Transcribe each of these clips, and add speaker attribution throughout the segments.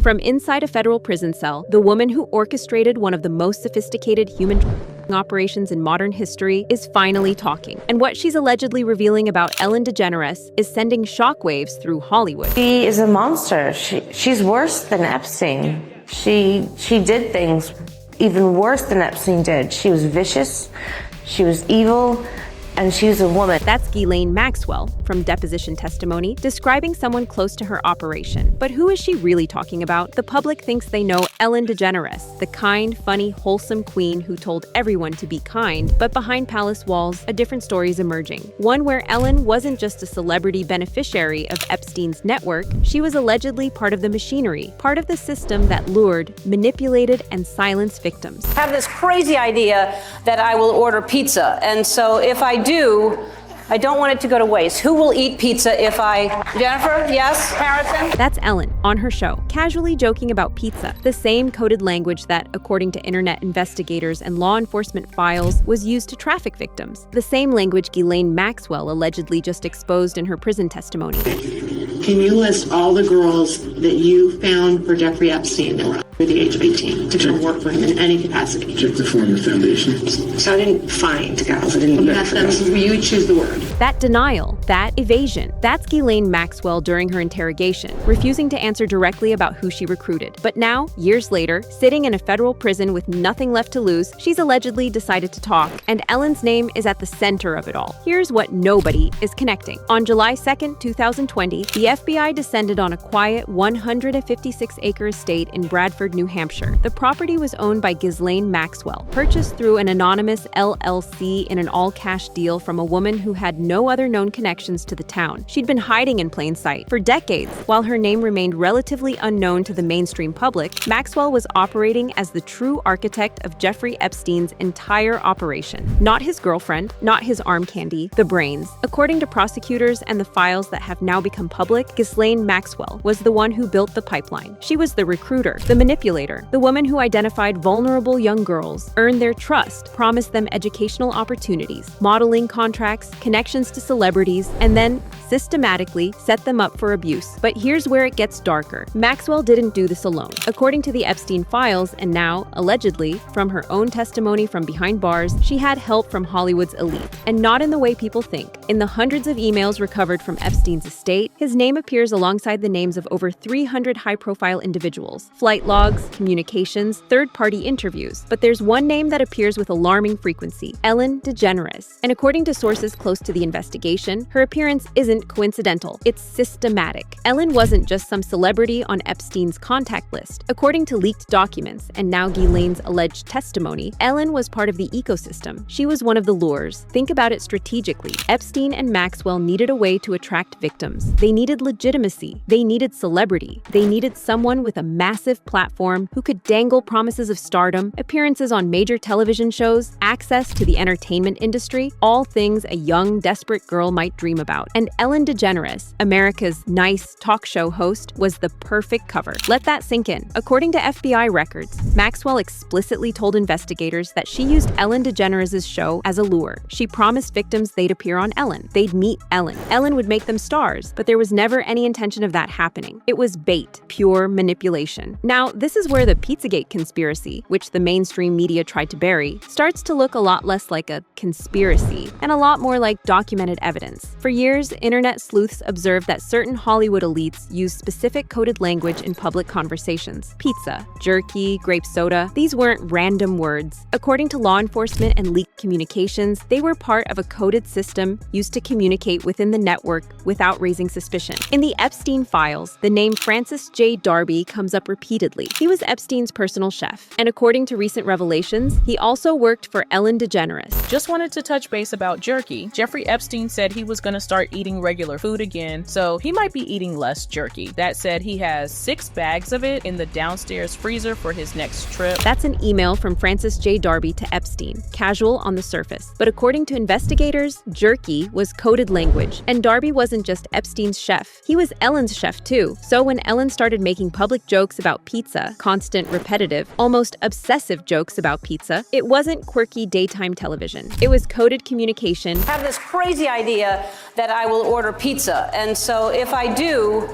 Speaker 1: From inside a federal prison cell, the woman who orchestrated one of the most sophisticated human operations in modern history is finally talking. And what she's allegedly revealing about Ellen DeGeneres is sending shockwaves through Hollywood.
Speaker 2: She is a monster. She's worse than Epstein. She did things even worse than Epstein did. She was vicious, she was evil, and she was a woman.
Speaker 1: That's Ghislaine Maxwell from deposition testimony describing someone close to her operation. But who is she really talking about? The public thinks they know Ellen DeGeneres, the kind, funny, wholesome queen who told everyone to be kind. But behind palace walls, a different story is emerging. One where Ellen wasn't just a celebrity beneficiary of Epstein's network, she was allegedly part of the machinery, part of the system that lured, manipulated, and silenced victims.
Speaker 3: I have this crazy idea that I will order pizza, and so if I do, I don't want it to go to waste. Who will eat pizza if I... Jennifer, yes? Harrison?
Speaker 1: That's Ellen on her show, casually joking about pizza, the same coded language that, according to internet investigators and law enforcement files, was used to traffic victims. The same language Ghislaine Maxwell allegedly just exposed in her prison testimony.
Speaker 4: Can you list all the girls that you found for Jeffrey Epstein that were under the age of 18 to work for him in any capacity?
Speaker 5: Check the form of foundation.
Speaker 4: So I didn't find girls. I didn't met them. You would choose the word.
Speaker 1: That denial, that evasion, that's Ghislaine Maxwell during her interrogation, refusing to answer directly about who she recruited. But now, years later, sitting in a federal prison with nothing left to lose, she's allegedly decided to talk, and Ellen's name is at the center of it all. Here's what nobody is connecting. On July 2nd, 2020, the FBI descended on a quiet 156-acre estate in Bradford, New Hampshire. The property was owned by Ghislaine Maxwell, purchased through an anonymous LLC in an all-cash deal from a woman who had no other known connections to the town. She'd been hiding in plain sight for decades. While her name remained relatively unknown to the mainstream public, Maxwell was operating as the true architect of Jeffrey Epstein's entire operation. Not his girlfriend, not his arm candy, the brains. According to prosecutors and the files that have now become public, Ghislaine Maxwell was the one who built the pipeline. She was the recruiter, the manipulator, the woman who identified vulnerable young girls, earned their trust, promised them educational opportunities, modeling contracts, connections to celebrities, and then systematically set them up for abuse. But here's where it gets darker. Maxwell didn't do this alone. According to the Epstein files, and now, allegedly, from her own testimony from behind bars, she had help from Hollywood's elite. And not in the way people think. In the hundreds of emails recovered from Epstein's estate, his name appears alongside the names of over 300 high-profile individuals, flight logs, communications, third-party interviews. But there's one name that appears with alarming frequency: Ellen DeGeneres. And according to sources close to the investigation, her appearance isn't coincidental. It's systematic. Ellen wasn't just some celebrity on Epstein's contact list. According to leaked documents, and now Ghislaine's alleged testimony, Ellen was part of the ecosystem. She was one of the lures. Think about it strategically. Epstein and Maxwell needed a way to attract victims. They needed legitimacy. They needed celebrity. They needed someone with a massive platform who could dangle promises of stardom, appearances on major television shows, access to the entertainment industry, all things a young, desperate girl might dream about. And Ellen DeGeneres, America's nice talk show host, was the perfect cover. Let that sink in. According to FBI records, Maxwell explicitly told investigators that she used Ellen DeGeneres' show as a lure. She promised victims they'd appear on Ellen. They'd meet Ellen. Ellen would make them stars, but there was never any intention of that happening. It was bait, pure manipulation. Now, this is where the Pizzagate conspiracy, which the mainstream media tried to bury, starts to look a lot less like a conspiracy and a lot more like documented evidence. For years, internet sleuths observed that certain Hollywood elites used specific coded language in public conversations. Pizza, jerky, grape soda, these weren't random words. According to law enforcement and leaked communications, they were part of a coded system used to communicate within the network without raising suspicion. In the Epstein files, the name Francis J. Darby comes up repeatedly. He was Epstein's personal chef, and according to recent revelations, he also worked for Ellen DeGeneres.
Speaker 6: Just wanted to touch base about jerky. Jeffrey Epstein said he was going to start eating regular food again, so he might be eating less jerky. That said, he has 6 bags of it in the downstairs freezer for his next trip.
Speaker 1: That's an email from Francis J. Darby to Epstein, casual on the surface. But according to investigators, jerky was coded language, and Darby wasn't just Epstein's chef. He was Ellen's chef too. So when Ellen started making public jokes about pizza, constant, repetitive, almost obsessive jokes about pizza, it wasn't quirky daytime television. It was coded communication.
Speaker 3: I have this crazy idea that I will order pizza, and so if I do,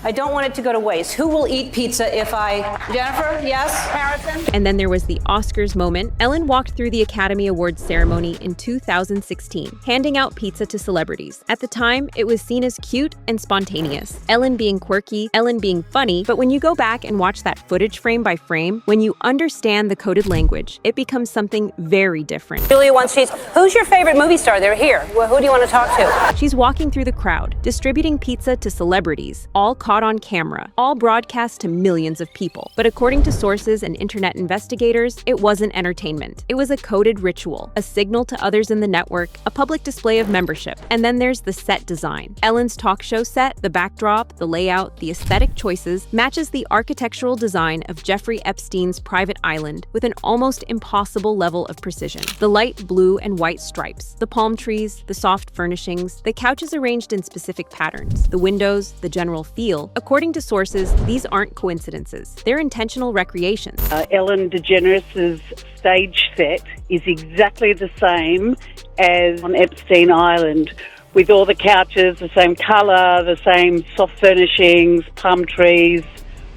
Speaker 3: I don't want it to go to waste. Who will eat pizza if I... Jennifer, yes? Harrison?
Speaker 1: And then there was the Oscars moment. Ellen walked through the Academy Awards ceremony in 2016, handing out pizza to celebrities. At the time, it was seen as cute and spontaneous. Ellen being quirky, Ellen being funny, but when you go back and watch that footage frame by frame, when you understand the coded language, it becomes something very different.
Speaker 3: Julia wants cheese. Who's your favorite movie star? They're here. Well, who do you want to talk to?
Speaker 1: She's walking through the crowd, distributing pizza to celebrities, all caught on camera, all broadcast to millions of people. But according to sources and internet investigators, it wasn't entertainment. It was a coded ritual, a signal to others in the network, a public display of membership. And then there's the set design. Ellen's talk show set, the backdrop, the layout, the aesthetic choices, matches the architectural design of Jeffrey Epstein's private island with an almost impossible level of precision. The light blue and white stripes, the palm trees, the soft furnishings, the couches arranged in specific patterns, the windows, the general feel. According to sources, these aren't coincidences. They're intentional recreations.
Speaker 5: Ellen DeGeneres' stage set is exactly the same as on Epstein Island, with all the couches, the same colour, the same soft furnishings, palm trees,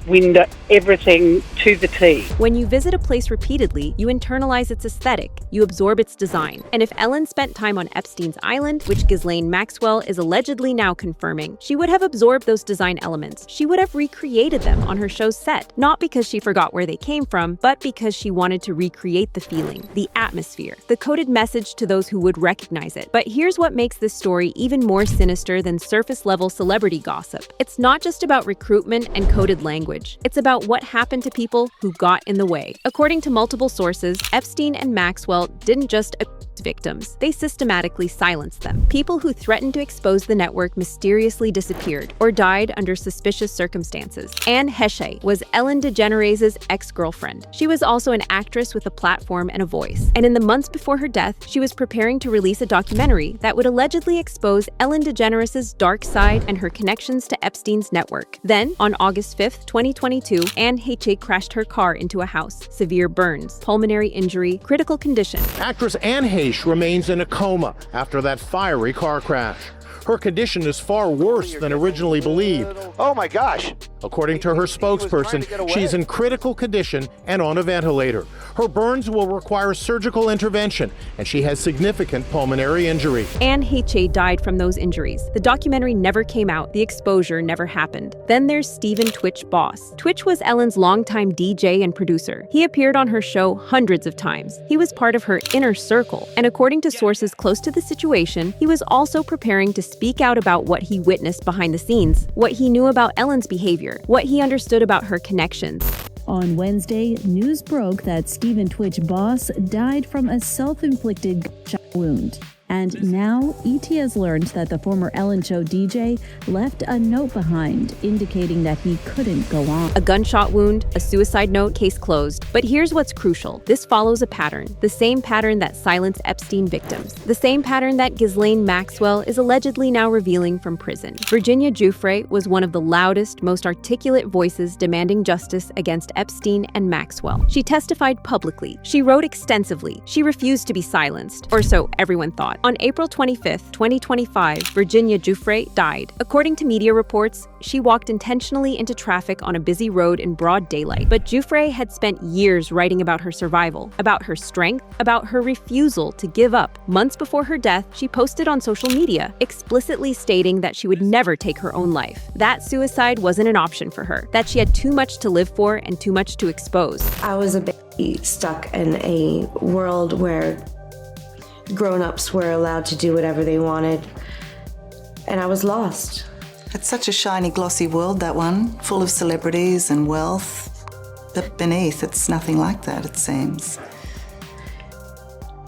Speaker 5: window, everything to the T.
Speaker 1: When you visit a place repeatedly, you internalize its aesthetic, you absorb its design. And if Ellen spent time on Epstein's Island, which Ghislaine Maxwell is allegedly now confirming, she would have absorbed those design elements. She would have recreated them on her show's set, not because she forgot where they came from, but because she wanted to recreate the feeling, the atmosphere, the coded message to those who would recognize it. But here's what makes this story even more sinister than surface-level celebrity gossip. It's not just about recruitment and coded language. It's about what happened to people who got in the way. According to multiple sources, Epstein and Maxwell didn't just abuse victims, they systematically silenced them. People who threatened to expose the network mysteriously disappeared or died under suspicious circumstances. Anne Heche was Ellen DeGeneres' ex-girlfriend. She was also an actress with a platform and a voice. And in the months before her death, she was preparing to release a documentary that would allegedly expose Ellen DeGeneres' dark side and her connections to Epstein's network. Then, on August 5th, 2022, Anne Heche crashed her car into a house. Severe burns, pulmonary injury, critical condition.
Speaker 7: Actress Anne Heche remains in a coma after that fiery car crash. Her condition is far worse than originally believed.
Speaker 8: Oh my gosh.
Speaker 7: According to her spokesperson, she's in critical condition and on a ventilator. Her burns will require surgical intervention, and she has significant pulmonary injury.
Speaker 1: Anne Heche died from those injuries. The documentary never came out. The exposure never happened. Then there's Stephen Twitch Boss. Twitch was Ellen's longtime DJ and producer. He appeared on her show hundreds of times. He was part of her inner circle. And according to sources close to the situation, he was also preparing to speak out about what he witnessed behind the scenes, what he knew about Ellen's behavior, what he understood about her connections.
Speaker 9: On Wednesday, news broke that Stephen Twitch Boss died from a self-inflicted gunshot wound. And now, ET has learned that the former Ellen Show DJ left a note behind, indicating that he couldn't go on.
Speaker 1: A gunshot wound, a suicide note, case closed. But here's what's crucial. This follows a pattern. The same pattern that silenced Epstein victims. The same pattern that Ghislaine Maxwell is allegedly now revealing from prison. Virginia Giuffre was one of the loudest, most articulate voices demanding justice against Epstein and Maxwell. She testified publicly. She wrote extensively. She refused to be silenced, or so everyone thought. On April 25th, 2025, Virginia Giuffre died. According to media reports, she walked intentionally into traffic on a busy road in broad daylight. But Giuffre had spent years writing about her survival, about her strength, about her refusal to give up. Months before her death, she posted on social media, explicitly stating that she would never take her own life. That suicide wasn't an option for her, that she had too much to live for and too much to expose.
Speaker 2: I was a baby stuck in a world where grown-ups were allowed to do whatever they wanted, and I was lost.
Speaker 10: It's such a shiny, glossy world, that one, full of celebrities and wealth. But beneath, it's nothing like that, it seems.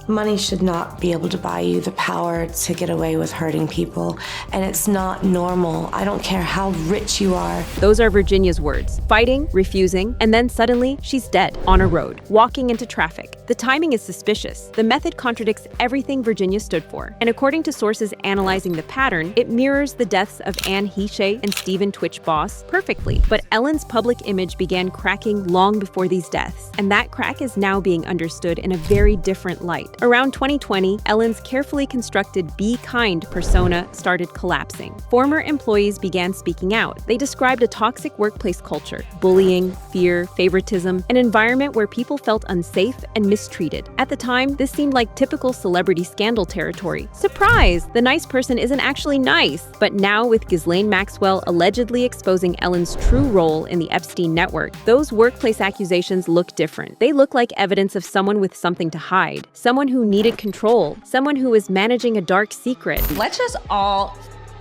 Speaker 2: Money should not be able to buy you the power to get away with hurting people, and it's not normal. I don't care how rich you are.
Speaker 1: Those are Virginia's words. Fighting, refusing, and then suddenly she's dead on a road, walking into traffic. The timing is suspicious. The method contradicts everything Virginia stood for. And according to sources analyzing the pattern, it mirrors the deaths of Anne Heche and Stephen Twitch Boss perfectly. But Ellen's public image began cracking long before these deaths, and that crack is now being understood in a very different light. Around 2020, Ellen's carefully constructed Be Kind persona started collapsing. Former employees began speaking out. They described a toxic workplace culture, bullying, fear, favoritism, an environment where people felt unsafe and mistreated. At the time, this seemed like typical celebrity scandal territory. Surprise! The nice person isn't actually nice. But now, with Ghislaine Maxwell allegedly exposing Ellen's true role in the Epstein network, those workplace accusations look different. They look like evidence of someone with something to hide, someone who needed control, someone who was managing a dark secret.
Speaker 8: Let's just all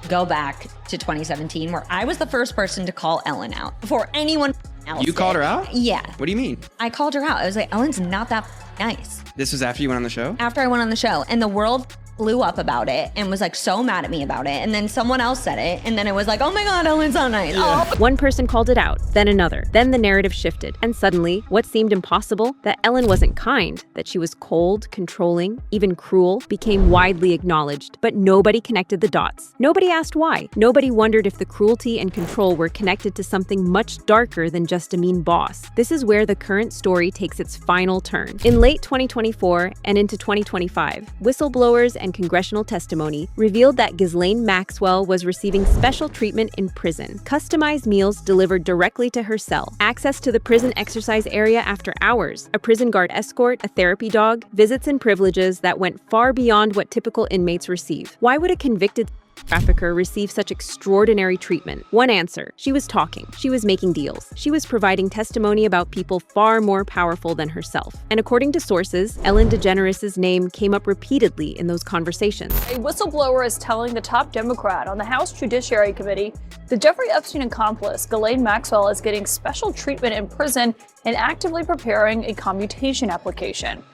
Speaker 8: go back to 2017, where I was the first person to call Ellen out before anyone else
Speaker 11: You called her out?
Speaker 8: Yeah.
Speaker 11: What do you mean?
Speaker 8: I called her out. I was like, Ellen's not that nice.
Speaker 11: This was after you went on the show?
Speaker 8: After I went on the show, and the world blew up about it and was like so mad at me about it, and then someone else said it, and then it was like, oh my god, Ellen's so nice.
Speaker 11: Yeah.
Speaker 8: Oh.
Speaker 1: One person called it out, then another. Then the narrative shifted, and suddenly, what seemed impossible, that Ellen wasn't kind, that she was cold, controlling, even cruel, became widely acknowledged. But nobody connected the dots. Nobody asked why. Nobody wondered if the cruelty and control were connected to something much darker than just a mean boss. This is where the current story takes its final turn. In late 2024 and into 2025, whistleblowers and congressional testimony revealed that Ghislaine Maxwell was receiving special treatment in prison, customized meals delivered directly to her cell, access to the prison exercise area after hours, a prison guard escort, a therapy dog, visits and privileges that went far beyond what typical inmates receive. Why would a convicted trafficker receive such extraordinary treatment? One answer: she was talking. She was making deals. She was providing testimony about people far more powerful than herself. And according to sources, Ellen DeGeneres' name came up repeatedly in those conversations.
Speaker 12: A whistleblower is telling the top Democrat on the House Judiciary Committee the Jeffrey Epstein accomplice, Ghislaine Maxwell, is getting special treatment in prison and actively preparing a commutation application.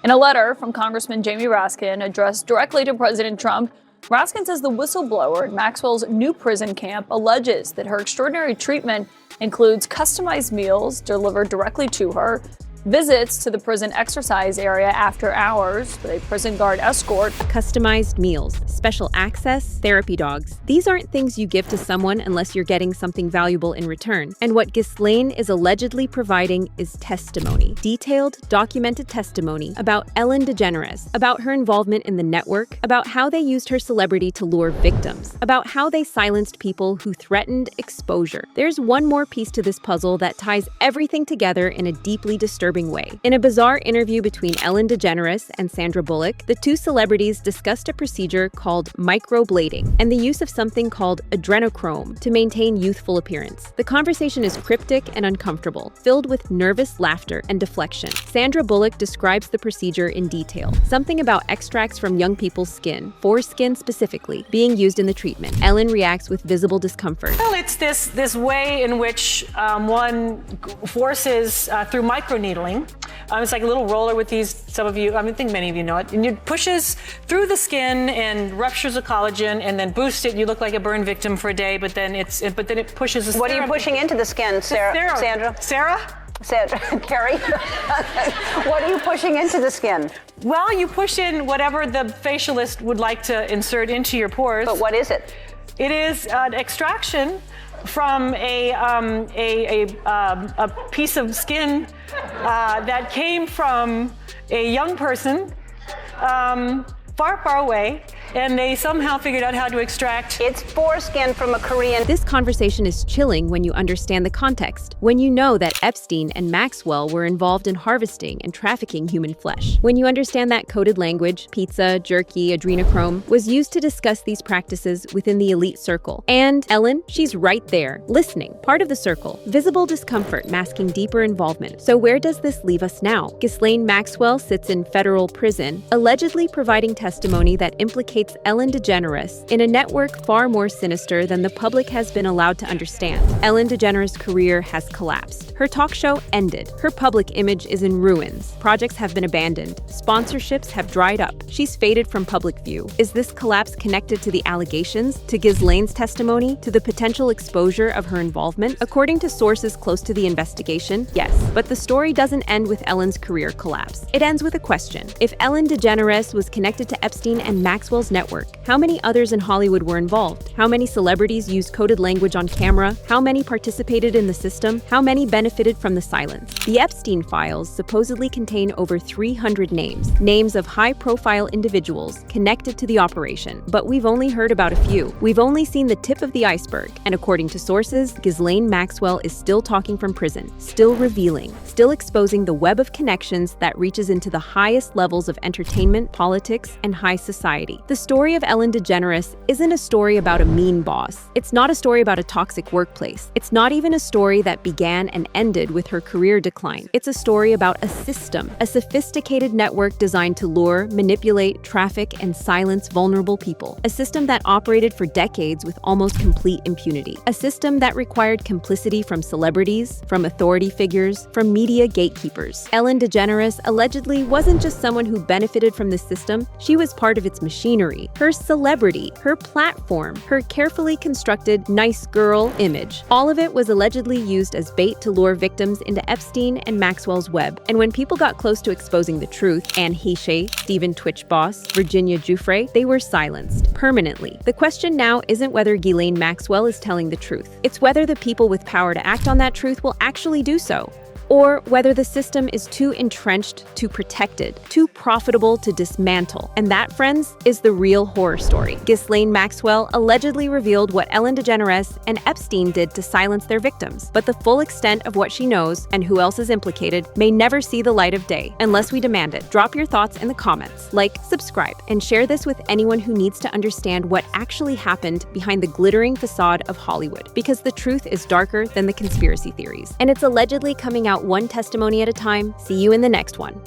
Speaker 12: In a letter from Congressman Jamie Raskin addressed directly to President Trump, Raskin says the whistleblower at Maxwell's new prison camp alleges that her extraordinary treatment includes customized meals delivered directly to her, visits to the prison exercise area after hours with a prison guard escort,
Speaker 1: customized meals, special access, therapy dogs. These aren't things you give to someone unless you're getting something valuable in return. And what Ghislaine is allegedly providing is testimony. Detailed, documented testimony about Ellen DeGeneres, about her involvement in the network, about how they used her celebrity to lure victims, about how they silenced people who threatened exposure. There's one more piece to this puzzle that ties everything together in a deeply disturbing way. In a bizarre interview between Ellen DeGeneres and Sandra Bullock, the two celebrities discussed a procedure called microblading and the use of something called adrenochrome to maintain youthful appearance. The conversation is cryptic and uncomfortable, filled with nervous laughter and deflection. Sandra Bullock describes the procedure in detail, something about extracts from young people's skin, foreskin specifically, being used in the treatment. Ellen reacts with visible discomfort.
Speaker 13: Well, it's this way in which one forces through microneedling. It's like a little roller with these, some of you, I think many of you know it, and it pushes through the skin and ruptures the collagen and then boosts it. You look like a burn victim for a day, but then it pushes the
Speaker 3: What are you pushing into the skin, Sandra? Carrie? What are you pushing into the skin?
Speaker 13: Well, you push in whatever the facialist would like to insert into your pores.
Speaker 3: But what is it?
Speaker 13: It is an extraction from a piece of skin that came from a young person far, far away, and they somehow figured out how to extract.
Speaker 3: It's foreskin from a Korean.
Speaker 1: This conversation is chilling when you understand the context, when you know that Epstein and Maxwell were involved in harvesting and trafficking human flesh. When you understand that coded language, pizza, jerky, adrenochrome, was used to discuss these practices within the elite circle. And Ellen, she's right there, listening, part of the circle, visible discomfort masking deeper involvement. So where does this leave us now? Ghislaine Maxwell sits in federal prison, allegedly providing testimony that implicates implicates Ellen DeGeneres in a network far more sinister than the public has been allowed to understand. Ellen DeGeneres' career has collapsed. Her talk show ended. Her public image is in ruins. Projects have been abandoned. Sponsorships have dried up. She's faded from public view. Is this collapse connected to the allegations, to Ghislaine's testimony, to the potential exposure of her involvement? According to sources close to the investigation, yes. But the story doesn't end with Ellen's career collapse. It ends with a question. If Ellen DeGeneres was connected to Epstein and Maxwell's network, how many others in Hollywood were involved? How many celebrities used coded language on camera? How many participated in the system? How many benefited from the silence? The Epstein files supposedly contain over 300 names of high-profile individuals connected to the operation, but we've only heard about a few. We've only seen the tip of the iceberg, and according to sources, Ghislaine Maxwell is still talking from prison, still revealing, still exposing the web of connections that reaches into the highest levels of entertainment, politics, and high society. The story of Ellen DeGeneres isn't a story about a mean boss. It's not a story about a toxic workplace. It's not even a story that began and ended with her career decline. It's a story about a system, a sophisticated network designed to lure, manipulate, traffic, and silence vulnerable people. A system that operated for decades with almost complete impunity. A system that required complicity from celebrities, from authority figures, from media gatekeepers. Ellen DeGeneres allegedly wasn't just someone who benefited from this system, she was part of its machinery. Her celebrity, her platform, her carefully constructed nice girl image. All of it was allegedly used as bait to lure victims into Epstein and Maxwell's web. And when people got close to exposing the truth, Anne Heche, Stephen Twitch Boss, Virginia Giuffre, they were silenced permanently. The question now isn't whether Ghislaine Maxwell is telling the truth. It's whether the people with power to act on that truth will actually do so. Or whether the system is too entrenched, too protected, too profitable to dismantle. And that, friends, is the real horror story. Ghislaine Maxwell allegedly revealed what Ellen DeGeneres and Epstein did to silence their victims. But the full extent of what she knows and who else is implicated may never see the light of day unless we demand it. Drop your thoughts in the comments, like, subscribe, and share this with anyone who needs to understand what actually happened behind the glittering facade of Hollywood. Because the truth is darker than the conspiracy theories. And it's allegedly coming out one testimony at a time. See you in the next one.